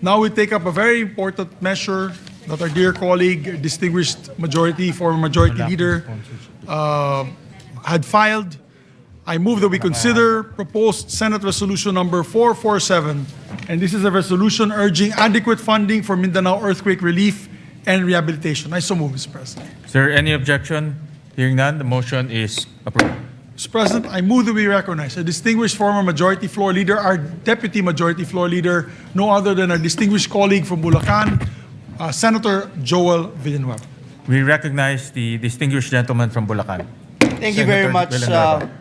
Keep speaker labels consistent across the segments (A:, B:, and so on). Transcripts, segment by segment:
A: Now we take up a very important measure that our dear colleague, distinguished former majority leader, had filed. I move that we consider proposed Senate Resolution number 447, and this is a resolution urging adequate funding for Mindanao earthquake relief and rehabilitation. I so move, Mr. President.
B: Is there any objection? Hearing none, the motion is approved.
A: Mr. President, I move that we recognize a distinguished former majority floor leader, our deputy majority floor leader, no other than our distinguished colleague from Bulacan, Senator Joel Villanueva.
B: We recognize the distinguished gentleman from Bulacan.
C: Thank you very
B: Senator
C: much,
B: Villanueva.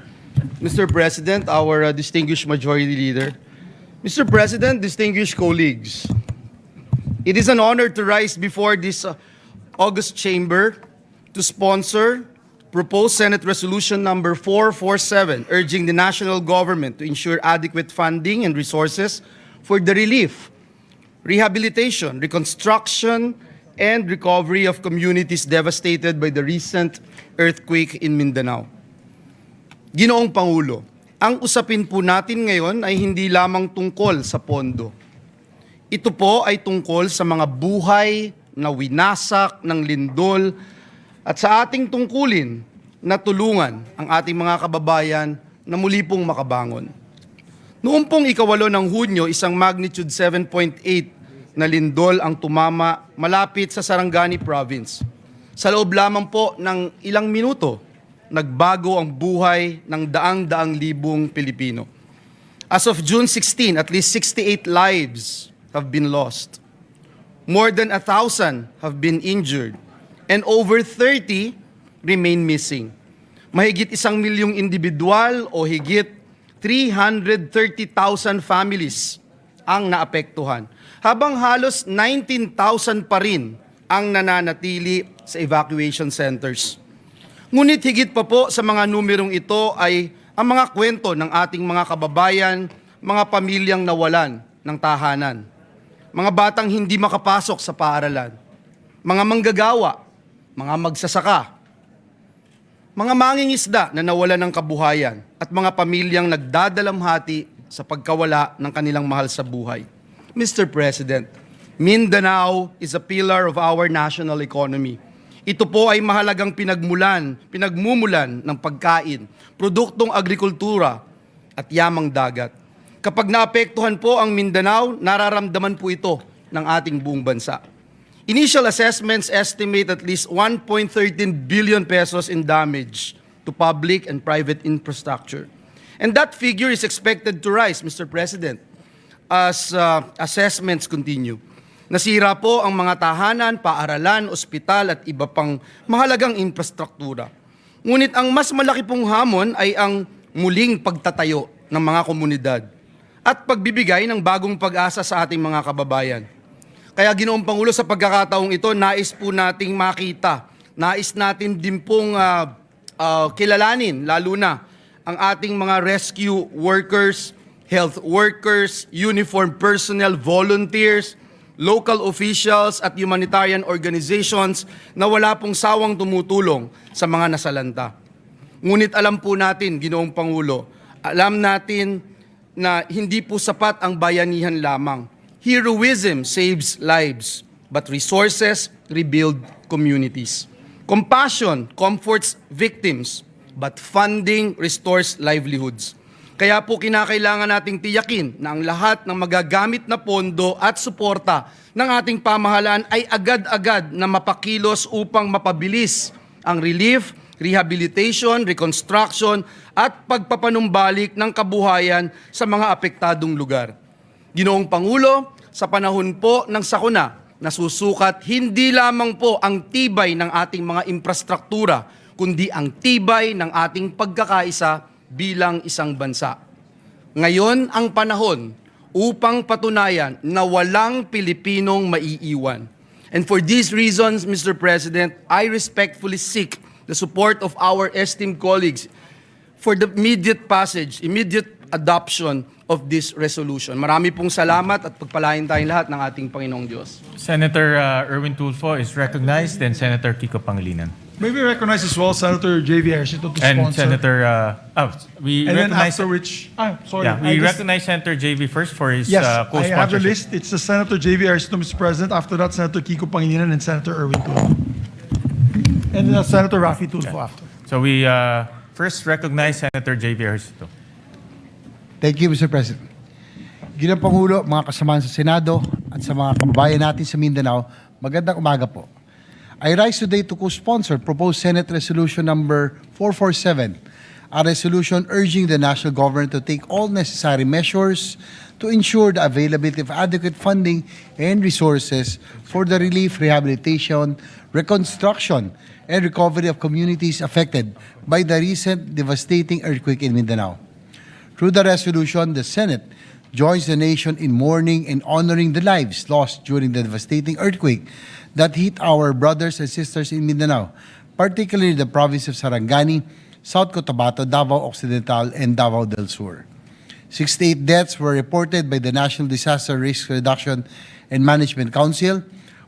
C: Mr. President, our distinguished majority leader. Mr. President, distinguished colleagues, it is an honor to rise before this august chamber to sponsor proposed Senate Resolution number 447, urging the national government to ensure adequate funding and resources for the relief, rehabilitation, reconstruction, and recovery of communities devastated by the recent earthquake in Mindanao. Ginoong Pangulo, ang usapin po natin ngayon ay hindi lamang tungkol sa pondo. Ito po ay tungkol sa mga buhay na winasak ng lindol at sa ating tungkulin na tulungan ang ating mga kababayan na muli pong makabangon. Noong pong 8 ng Hunyo, isang magnitude 7.8 na lindol ang tumama malapit sa Sarangani Province. Sa loob lamang po ng ilang minuto, nagbago ang buhay ng daang-daang libong Pilipino. As of June 16, at least 68 lives have been lost. More than 1,000 have been injured, and over 30 remain missing. Mahigit 1 milyong individual o higit 330,000 families ang naapektuhan, habang halos 19,000 pa rin ang nananatili sa evacuation centers. Ngunit higit pa po sa mga numerong ito ay ang mga kwento ng ating mga kababayan, mga pamilyang nawalan ng tahanan, mga batang hindi makapasok sa paaralan, mga manggagawa, mga magsasaka, mga mangingisda na nawalan ng kabuhayan, at mga pamilyang nagdadalamhati sa pagkawala ng kanilang mahal sa buhay. Mr. President, Mindanao is a pillar of our national economy. Ito po ay mahalagang pinagmumulan ng pagkain, produktong agrikultura at yamang dagat. Kapag naapektuhan po ang Mindanao, nararamdaman po ito ng ating buong bansa. Initial assessments estimate at least 1.13 billion pesos in damage to public and private infrastructure. And that figure is expected to rise, Mr. President, as assessments continue. Nasira po ang mga tahanan, paaralan, ospital at iba pang mahalagang infrastruktura. Ngunit ang mas malaki pong hamon ay ang muling pagtatayo ng mga komunidad at pagbibigay ng bagong pag-asa sa ating mga kababayan. Kaya Ginoong Pangulo, sa pagkakataong ito, nais po nating makita, nais natin din pong kilalanin, lalo na ang ating mga rescue workers, health workers, uniformed personnel, volunteers, local officials at humanitarian organizations na wala pong sawang tumutulong sa mga nasalanta. Ngunit alam po natin, Ginoong Pangulo, alam natin na hindi po sapat ang bayanihan lamang. Heroism saves lives, but resources rebuild communities. Compassion comforts victims, but funding restores livelihoods. Kaya po kinakailangan nating tiyakin na ang lahat ng magagamit na pondo at suporta ng ating pamahalaan ay agad-agad na mapakilos upang mapabilis ang relief, rehabilitation, reconstruction at pagpapanumbalik ng kabuhayan sa mga apektadong lugar. Ginoong Pangulo, sa panahon po ng sakuna, nasusukat hindi lamang po ang tibay ng ating mga infrastruktura, kundi ang tibay ng ating pagkakaisa bilang isang bansa. Ngayon ang panahon upang patunayan na walang Pilipinong maiiwan. And for these reasons, Mr. President, I respectfully seek the support of our esteemed colleagues for the immediate adoption of this resolution. Marami pong salamat at pagpalain tayong lahat ng ating Panginoong Diyos.
B: Senator Erwin Tulfo is recognized, then Senator Kiko Pangilinan.
A: Maybe recognize as well Senator J.V. Ejercito to
B: And
A: sponsor.
B: we
A: And then
B: recognize,
A: after which, sorry.
B: yeah,
A: I
B: we
A: just-
B: recognize Senator JV first for his
A: Yes, I have the
B: co-sponsorship.
A: list. It's Senator J.V. Ejercito, Mr. President. After that, Senator Kiko Pangilinan and Senator Erwin Tulfo. And Senator Raffy Tulfo after.
B: So we first recognize Senator JV Ejercito.
D: Thank you, Mr. President. Ginang Pangulo, mga kasamahan sa Senado at sa mga kababayan natin sa Mindanao, magandang umaga po. I rise today to co-sponsor proposed Senate Resolution number 447, a resolution urging the national government to take all necessary measures to ensure the availability of adequate funding and resources for the relief, rehabilitation, reconstruction, and recovery of communities affected by the recent devastating earthquake in Mindanao. Through the resolution, the Senate joins the nation in mourning and honoring the lives lost during the devastating earthquake that hit our brothers and sisters in Mindanao, particularly the province of Sarangani, South Cotabato, Davao Occidental, and Davao del Sur. 68 deaths were reported by the National Disaster Risk Reduction and Management Council,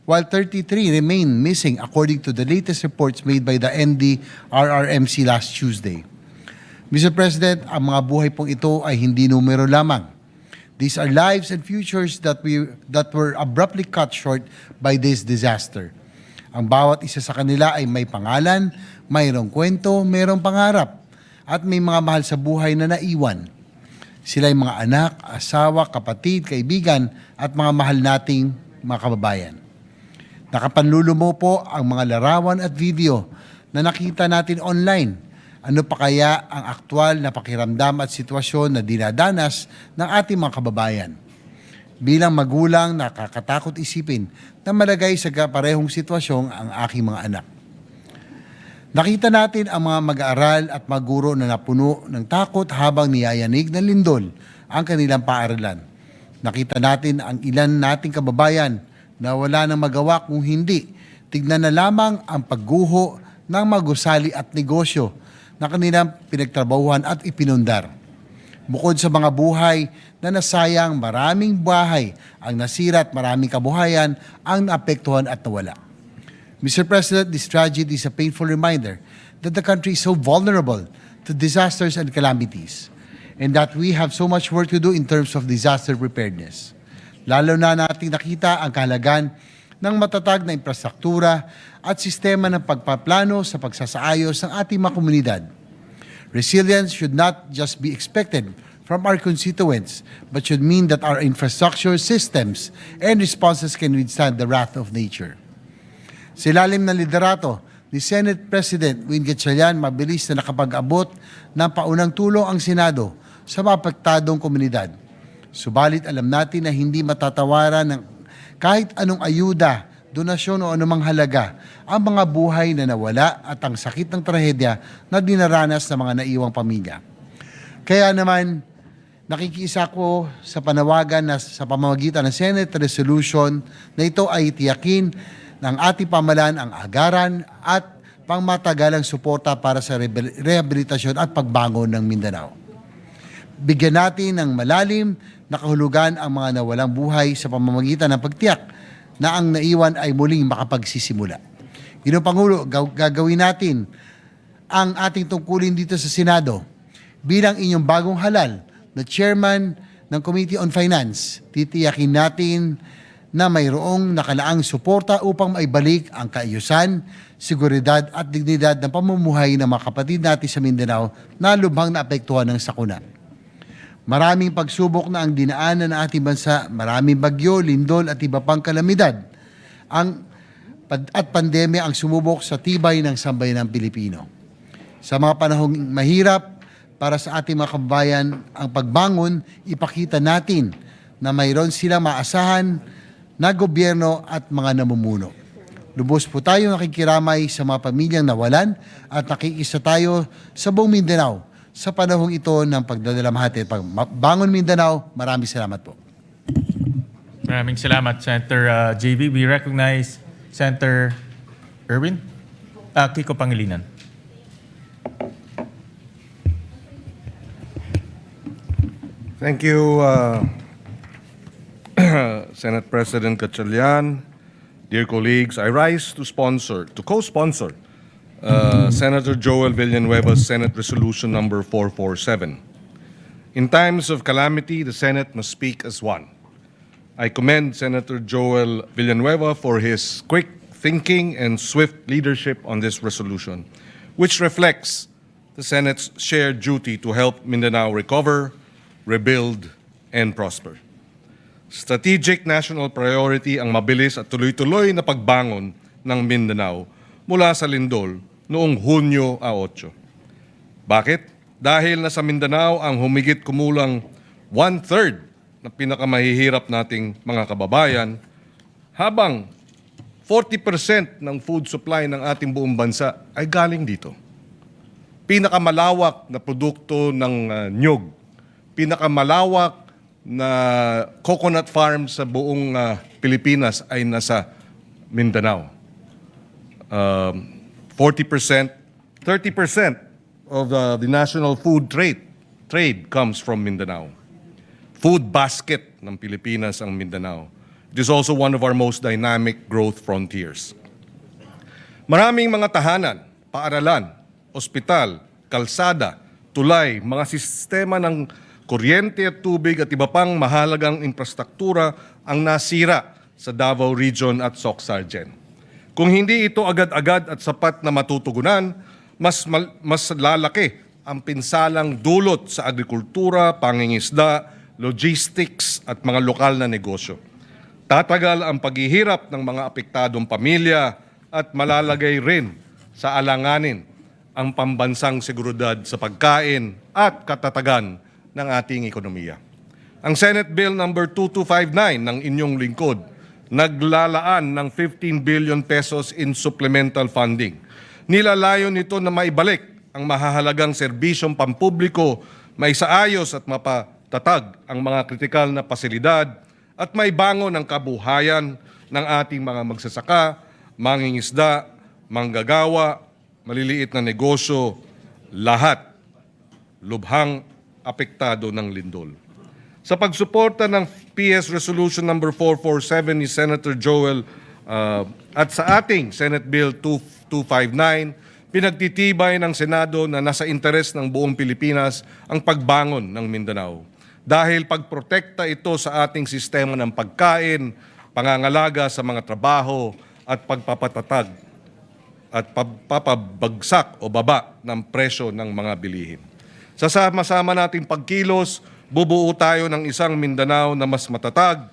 D: while 33 remain missing according to the latest reports made by the NDRRMC last Tuesday. Mr. President, ang mga buhay pong ito ay hindi numero lamang. These are lives and futures that were abruptly cut short by this disaster. Ang bawat isa sa kanila ay may pangalan, mayroong kwento, mayroong pangarap, at may mga mahal sa buhay na naiwan. Sila ay mga anak, asawa, kapatid, kaibigan, at mga mahal nating mga kababayan. Nakapanlulumo po ang mga larawan at video na nakita natin online. Ano pa kaya ang aktwal na pakiramdam at sitwasyon na dinadanas ng ating mga kababayan? Bilang magulang, nakakatakot isipin na malagay sa parehong sitwasyon ang aking mga anak. Nakita natin ang mga mag-aaral at maguro na napuno ng takot habang niyayanig ng lindol ang kanilang paaralan. Nakita natin ang ilan nating kababayan na wala nang magawa kung hindi tignan na lamang ang pagguho ng magusali at negosyo na kanilang pinagtrabahuhan at ipinundar. Bukod sa mga buhay na nasayang, maraming bahay ang nasira at maraming kabuhayan ang naapektuhan at nawala. Mr. President, this tragedy is a painful reminder that the country is so vulnerable to disasters and calamities, and that we have so much work to do in terms of disaster preparedness. Lalo na nating nakita ang kahalagan ng matatag na infrastruktura at sistema ng pagpaplano sa pagsasaayos ng ating mga komunidad. Resilience should not just be expected from our constituents, but should mean that our infrastructure systems and responses can withstand the wrath of nature. Sa ilalim ng liderato ni Senate President Win Gatchalian, mabilis na nakapag-abot ng paunang tulong ang Senado sa mapektadong komunidad. Subalit alam natin na hindi matatawaran ng kahit anong ayuda, donasyon o anumang halaga ang mga buhay na nawala at ang sakit ng trahedya na dinaranas ng mga naiwang pamilya. Kaya naman, nakikiisa ko sa panawagan na sa pamamagitan ng Senate Resolution na ito ay tiyakin ng ating pamahalaan ang agaran at pangmatagalang suporta para sa rehabilitasyon at pagbangon ng Mindanao. Bigyan natin ng malalim na kahulugan ang mga nawalang buhay sa pamamagitan ng pagtiyak na ang naiwan ay muling makapagsisimula. Ginoong Pangulo, gagawin natin ang ating tungkulin dito sa Senado. Bilang inyong bagong halal na chairman ng Committee on Finance, titiyakin natin na mayroong nakalaang suporta upang maibalik ang kaayusan, seguridad at dignidad ng pamumuhay ng mga kapatid natin sa Mindanao na lubhang naapektuhan ng sakuna. Maraming pagsubok na ang dinaanan ng ating bansa, maraming bagyo, lindol at iba pang kalamidad at pandemya ang sumubok sa tibay ng sambayanang Pilipino. Sa mga panahong mahirap para sa ating mga kababayan, ang pagbangon, ipakita natin na mayroon silang maasahan na gobyerno at mga namumuno. Lubos po tayo nakikiramay sa mga pamilyang nawalan at nakikisa tayo sa buong Mindanao sa panahong ito ng pagdadalamhati at pagbangon Mindanao. Maraming salamat po.
B: Maraming salamat, Senator JV. We recognize Senator Erwin Kiko Pangilinan.
E: Thank you, Senate President Gatchalian. Dear colleagues, I rise to co-sponsor Senator Joel Villanueva's Senate Resolution number 447. In times of calamity, the Senate must speak as one. I commend Senator Joel Villanueva for his quick thinking and swift leadership on this resolution, which reflects the Senate's shared duty to help Mindanao recover, rebuild, and prosper. Strategic national priority ang mabilis at tuloy-tuloy na pagbangon ng Mindanao mula sa lindol noong Hunyo 8. Bakit? Dahil nasa Mindanao ang humigit kumulang 1/3 na pinakamahihirap nating mga kababayan, habang 40% ng food supply ng ating buong bansa ay galing dito. Pinakamalawak na produkto ng nyug, pinakamalawak na coconut farm sa buong Pilipinas ay nasa Mindanao. 40%, 30% of the national food trade comes from Mindanao. Food basket ng Pilipinas ang Mindanao. It is also one of our most dynamic growth frontiers. Maraming mga tahanan, paaralan, ospital, kalsada, tulay, mga sistema ng kuryente at tubig at iba pang mahalagang infrastruktura ang nasira sa Davao Region at Soc-Sargen. Kung hindi ito agad-agad at sapat na matutugunan, mas lalaki ang pinsalang dulot sa agrikultura, pangingisda, logistics at mga lokal na negosyo. Tatagal ang paghihirap ng mga apektadong pamilya at malalagay rin sa alanganin ang pambansang seguridad sa pagkain at katatagan ng ating ekonomiya. Ang Senate Bill number 2259 ng inyong lingkod naglalaan ng 15 billion pesos in supplemental funding. Nilalayon nito na maibalik ang mahahalagang serbisyong pampubliko, maisaayos at mapatatag ang mga kritikal na pasilidad at maibangon ang kabuhayan ng ating mga magsasaka, mangingisda, manggagawa, maliliit na negosyo, lahat lubhang apektado ng lindol. Sa pagsuporta ng PS Resolution number 447 ni Senator Joel at sa ating Senate Bill 2259, pinagtitibay ng Senado na nasa interes ng buong Pilipinas ang pagbangon ng Mindanao. Dahil pagprotekta ito sa ating sistema ng pagkain, pangangalaga sa mga trabaho at pagpapatatag at pagpapabagsak o baba ng presyo ng mga bilihin. Sa sama-sama nating pagkilos, bubuo tayo ng isang Mindanao na mas matatag,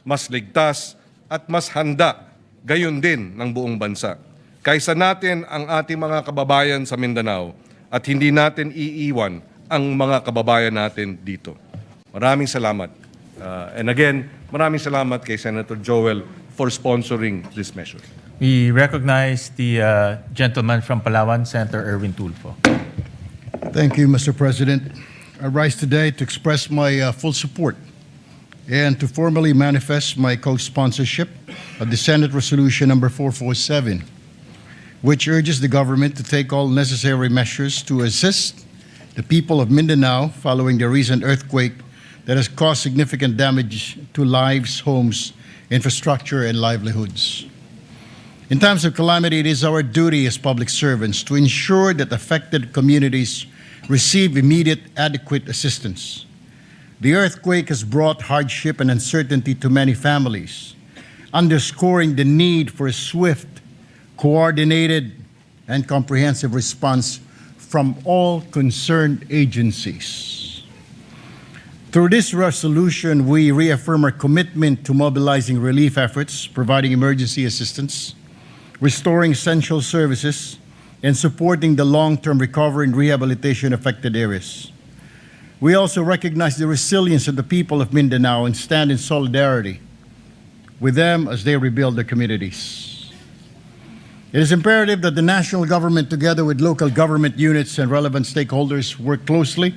E: mas ligtas at mas handa, gayon din ng buong bansa. Kaysa natin ang ating mga kababayan sa Mindanao at hindi natin iiwan ang mga kababayan natin dito. Maraming salamat. And again, maraming salamat kay Senator Joel for sponsoring this measure.
B: We recognize the gentleman from Palawan, Senator Erwin Tulfo.
F: Thank you, Mr. President. I rise today to express my full support and to formally manifest my co-sponsorship of the Senate Resolution number 447, which urges the government to take all necessary measures to assist the people of Mindanao following the recent earthquake that has caused significant damage to lives, homes, infrastructure, and livelihoods. In times of calamity, it is our duty as public servants to ensure that affected communities receive immediate, adequate assistance. The earthquake has brought hardship and uncertainty to many families, underscoring the need for a swift, coordinated, and comprehensive response from all concerned agencies. Through this resolution, we reaffirm our commitment to mobilizing relief efforts, providing emergency assistance, restoring essential services, and supporting the long-term recovery and rehabilitation affected areas. We also recognize the resilience of the people of Mindanao and stand in solidarity with them as they rebuild their communities. It is imperative that the national government, together with local government units and relevant stakeholders, work closely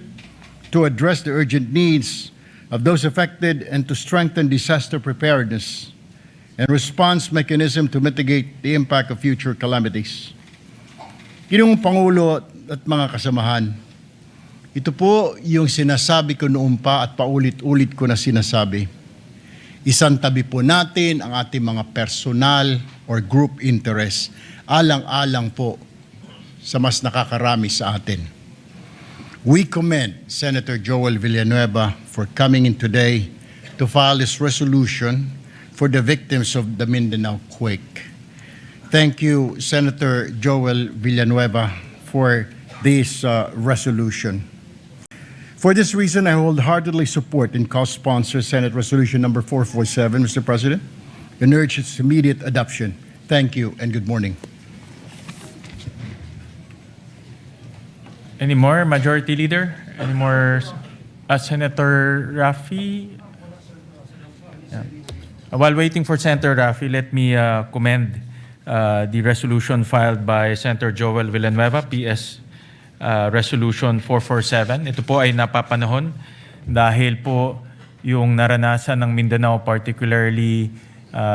F: to address the urgent needs of those affected and to strengthen disaster preparedness and response mechanism to mitigate the impact of future calamities. Ginong Pangulo at mga kasamahan, ito po yung sinasabi ko noon pa at paulit-ulit ko na sinasabi. Isang tabi po natin ang ating mga personal or group interest. Alang-alang po sa mas nakakarami sa atin. We commend Senator Joel Villanueva for coming in today to file this resolution for the victims of the Mindanao quake. Thank you, Senator Joel Villanueva, for this resolution. For this reason, I wholeheartedly support and co-sponsor Senate Resolution number 447, Mr. President, and urge its immediate adoption. Thank you and good morning.
B: Any more, Majority Leader? Any more, Senator Raffy? Yeah. While waiting for Senator Raffy, let me commend the resolution filed by Senator Joel Villanueva, PS Resolution 447. Ito po ay napapanahon dahil po yung naranasan ng Mindanao, particularly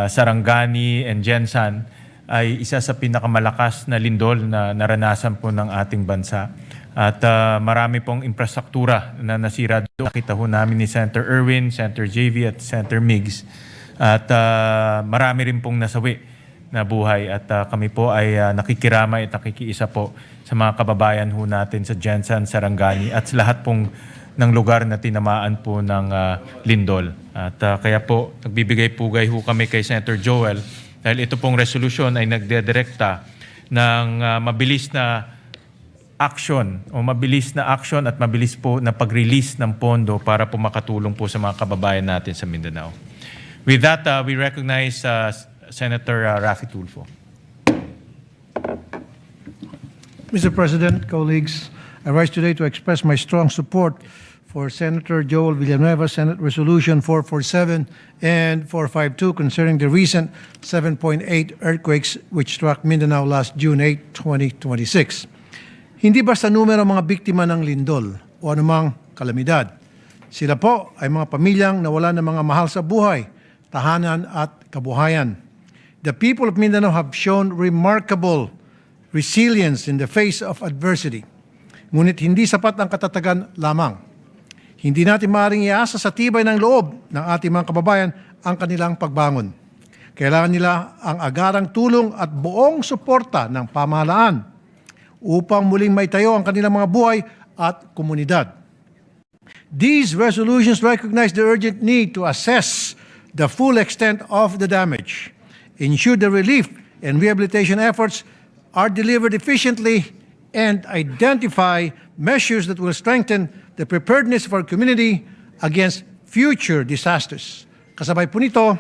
B: Sarangani and Jensan, ay isa sa pinakamalakas na lindol na naranasan po ng ating bansa. At marami pong infrastruktura na nasira doon. Nakita ho namin ni Senator Erwin, Senator JV at Senator Migs. At marami rin pong nasawi na buhay. At kami po ay nakikiramay at nakikiisa po sa mga kababayan ho natin sa Jensan, Sarangani at sa lahat pong ng lugar na tinamaan po ng lindol. At kaya po nagbibigay pugay ho kami kay Senator Joel dahil ito pong resolusyon ay nagdedirekta ng mabilis na action at mabilis po na pag-release ng pondo para po makatulong po sa mga kababayan natin sa Mindanao. With that, we recognize Senator Raffy Tulfo.
G: Mr. President, colleagues, I rise today to express my strong support for Senator Joel Villanueva, Senate Resolution 447 and 452 concerning the recent 7.8 earthquakes which struck Mindanao last June 8, 2026. Hindi basta numero mga biktima ng lindol o anumang kalamidad. Sila po ay mga pamilyang nawala ng mga mahal sa buhay, tahanan at kabuhayan. The people of Mindanao have shown remarkable resilience in the face of adversity. Ngunit hindi sapat ang katatagan lamang. Hindi natin maaaring iasa sa tibay ng loob ng ating mga kababayan ang kanilang pagbangon. Kailangan nila ang agarang tulong at buong suporta ng pamahalaan upang muling maitayo ang kanilang mga buhay at komunidad. These resolutions recognize the urgent need to assess the full extent of the damage, ensure the relief and rehabilitation efforts are delivered efficiently, and identify measures that will strengthen the preparedness of our community against future disasters. Kasabay po nito,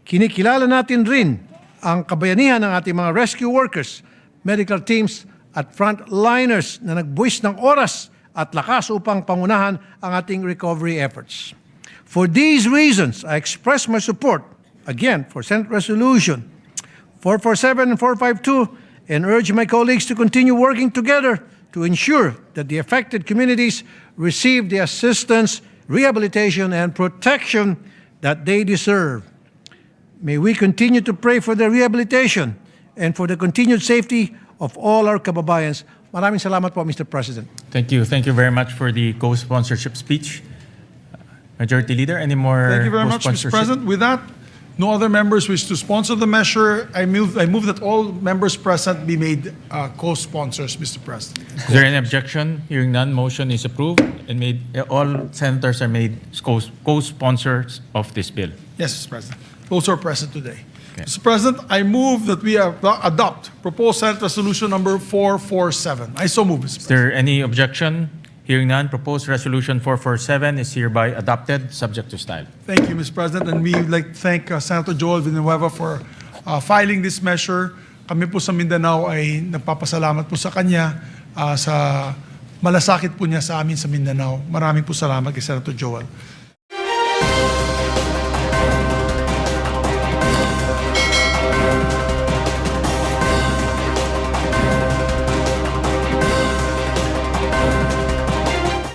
G: kinikilala natin rin ang kabayanihan ng ating mga rescue workers, medical teams at frontliners na nagbuwis ng oras at lakas upang pangunahan ang ating recovery efforts. For these reasons, I express my support, again, for Senate Resolution 447 and 452 and urge my colleagues to continue working together to ensure that the affected communities receive the assistance, rehabilitation, and protection that they deserve. May we continue to pray for their rehabilitation and for the continued safety of all our kababayans. Maraming salamat po, Mr. President.
B: Thank you. Thank you very much for the co-sponsorship speech. Majority Leader, any more
A: Thank you very much, Mr.
B: co-sponsorship?
A: President. With that, no other members wish to sponsor the measure. I move that all members present be made co-sponsors, Mr. President.
B: Is there any objection? Hearing none, motion is approved and all senators are made co-sponsors of this bill.
A: Yes, Mr. President. Those who are present today.
B: Okay.
A: Mr. President, I move that we adopt proposed Senate Resolution number 447. I so move, Mr.
B: Is
A: President.
B: there any objection? Hearing none, proposed resolution 447 is hereby adopted, subject to style.
A: Thank you, Mr. President. And we would like to thank Senator Joel Villanueva for filing this measure. Kami po sa Mindanao ay nagpapasalamat po sa kanya sa malasakit po niya sa amin sa Mindanao. Maraming po salamat kay Senator Joel.